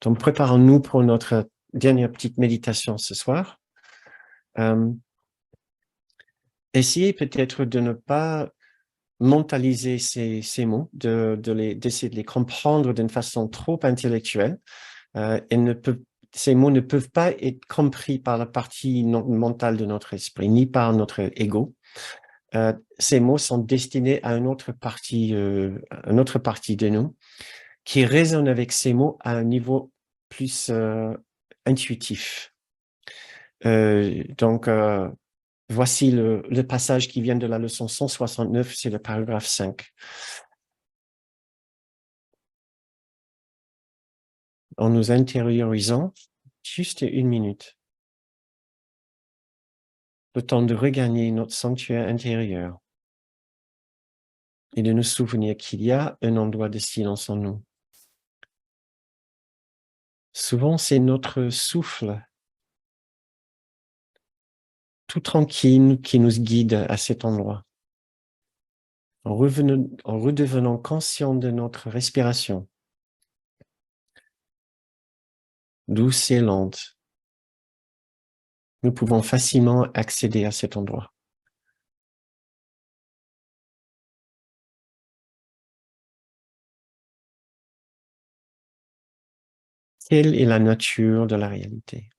Donc, préparons-nous pour notre dernière petite méditation ce soir. Essayez peut-être de ne pas mentaliser ces mots, d'essayer de les comprendre d'une façon trop intellectuelle. Ces mots ne peuvent pas être compris par la partie mentale de notre esprit, ni par notre ego. Ces mots sont destinés à une autre partie de nous, qui résonne avec ces mots à un niveau plus intuitif. Donc, voici le passage qui vient de la leçon 169, c'est le paragraphe 5. En nous intériorisant, juste 1 minute, le temps de regagner notre sanctuaire intérieur et de nous souvenir qu'il y a un endroit de silence en nous. Souvent, c'est notre souffle tout tranquille qui nous guide à cet endroit. En redevenant conscient de notre respiration, douce et lente, nous pouvons facilement accéder à cet endroit. Quelle est la nature de la réalité?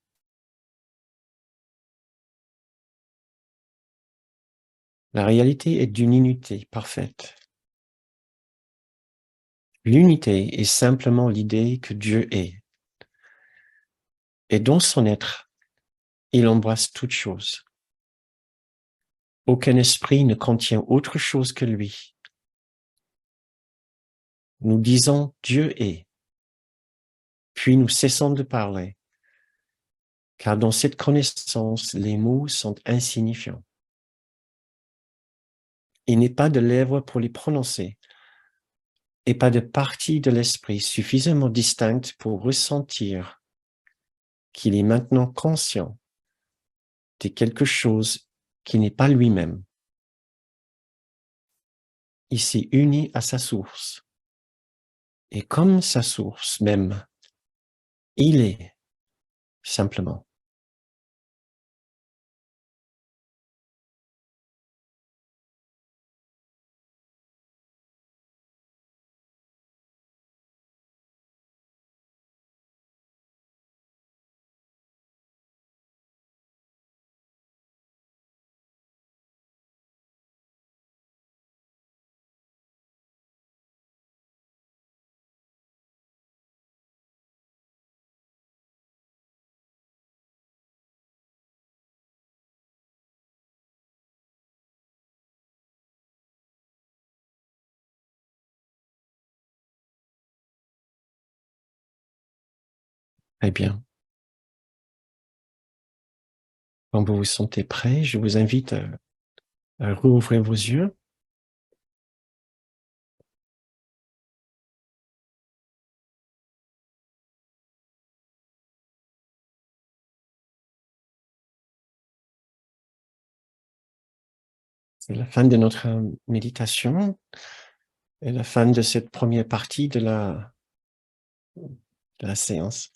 La réalité est d'une unité parfaite. L'unité est simplement l'idée que Dieu est. Et dans son être, il embrasse toute chose. Aucun esprit ne contient autre chose que lui. Nous disons Dieu est, puis nous cessons de parler, car dans cette connaissance, les mots sont insignifiants. Il n'est pas de lèvres pour les prononcer, et pas de partie de l'esprit suffisamment distincte pour ressentir qu'il est maintenant conscient de quelque chose qui n'est pas lui-même. Il s'est uni à sa source. Et comme sa source même, il est simplement. Très bien. Quand vous vous sentez prêt, je vous invite à rouvrir vos yeux. C'est la fin de notre méditation et la fin de cette première partie de la séance.